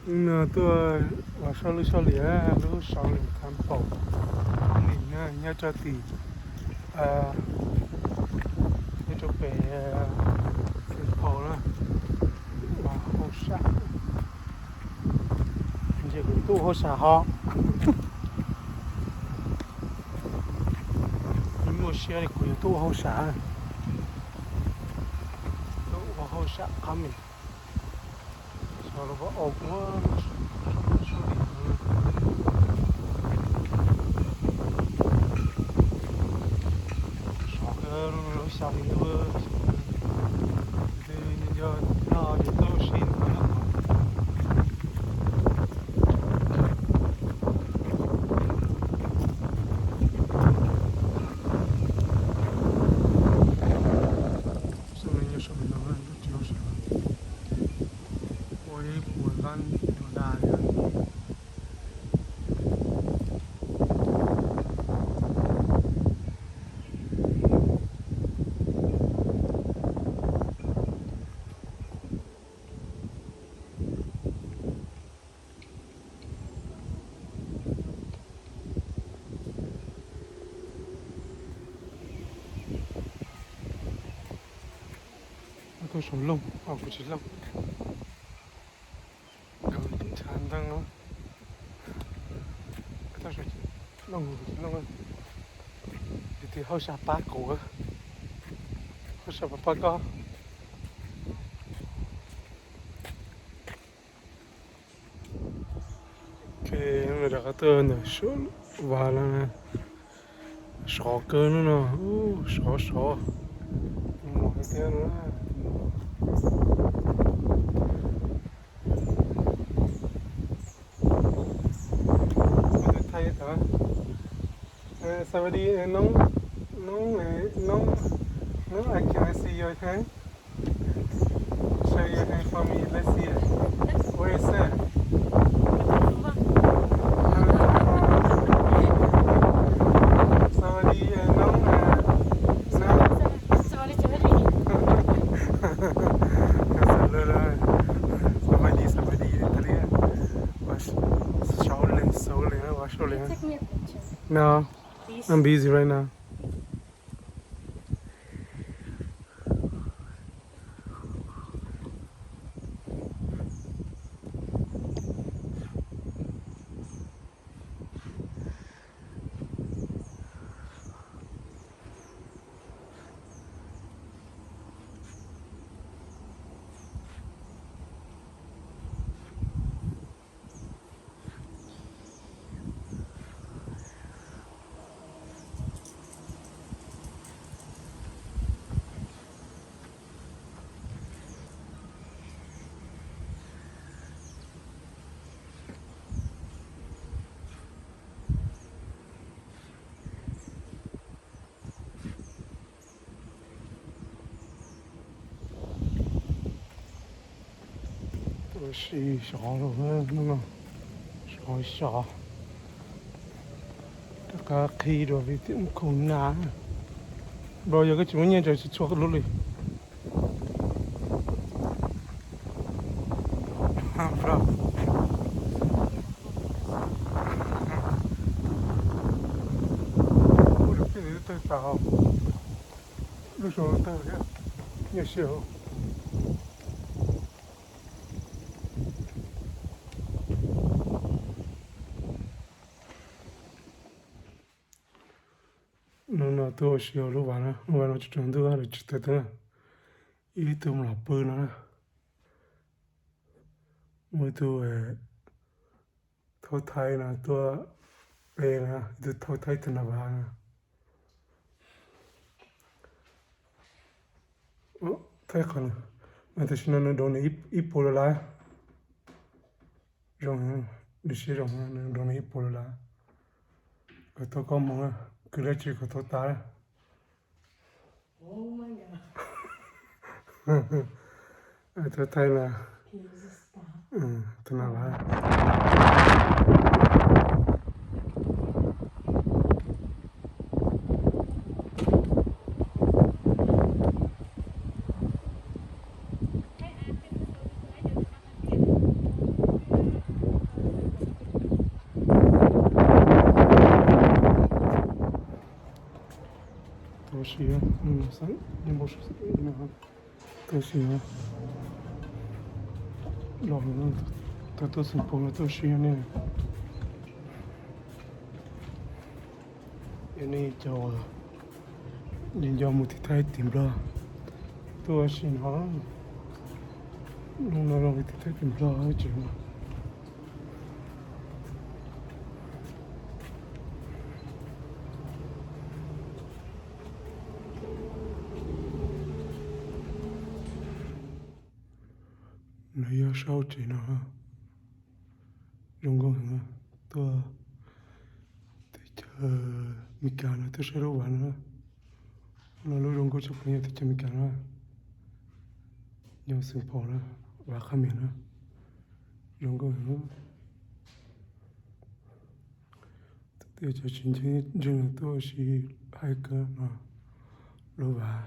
那ตัวว่า少里都少里看宝，你呢要这地那就北看宝了，哇好傻，这个都好傻哈，你莫写的鬼都好傻，都好傻他们，少了个恶魔，少里。小林多，这人家那里都是那样。什么有什么能人就是，我也不敢多大的。那个什么龙，啊不是龙，长灯笼，它是龙不是龙啊，这好像八股啊，好像八个。cái mà đã tới nữa số và là sọ cơ nữa nè sọ một cái nữa tôi thấy đó sao đi nóng nóng này nóng nóng I can see your hand show your hand for me let's see it where is it No, I'm busy right now. 都是小了，那个小，这个开着比较困难。不有个中年就是做个努力。啊，不知道。我这边的都少，路上都也少。nó tôi xíu lúc vào nó chỉ trồng tôi là chỉ tới ý tôi là bơ nó mỗi tôi thôi thay là tôi về là tôi thôi thay từ nào vào thay còn mà tôi xin nó đồ này ít bồ lại rồi đi xí rồi nó đồ này ít bồ lại cái tôi có mong cứ lấy chỉ có tôi ta Oh my god. tôi thay là từ nào vào 是啊，你没说那个都是啊，老人他都是跑了都是呢，ini Jawa, ini Jawa mutitai timbla, tu asin ha, nung nang mutitai timbla aja. Nó yêu sâu chỉ nó rong con hả tôi thì chờ mi cả nó tôi sẽ đâu bạn nó lúc rong con chụp hình thì chờ mi cả nó nhau sinh phò nó và khăm miệng nó rong con hả tôi chờ chính chính tôi chỉ hai cái nó lâu bà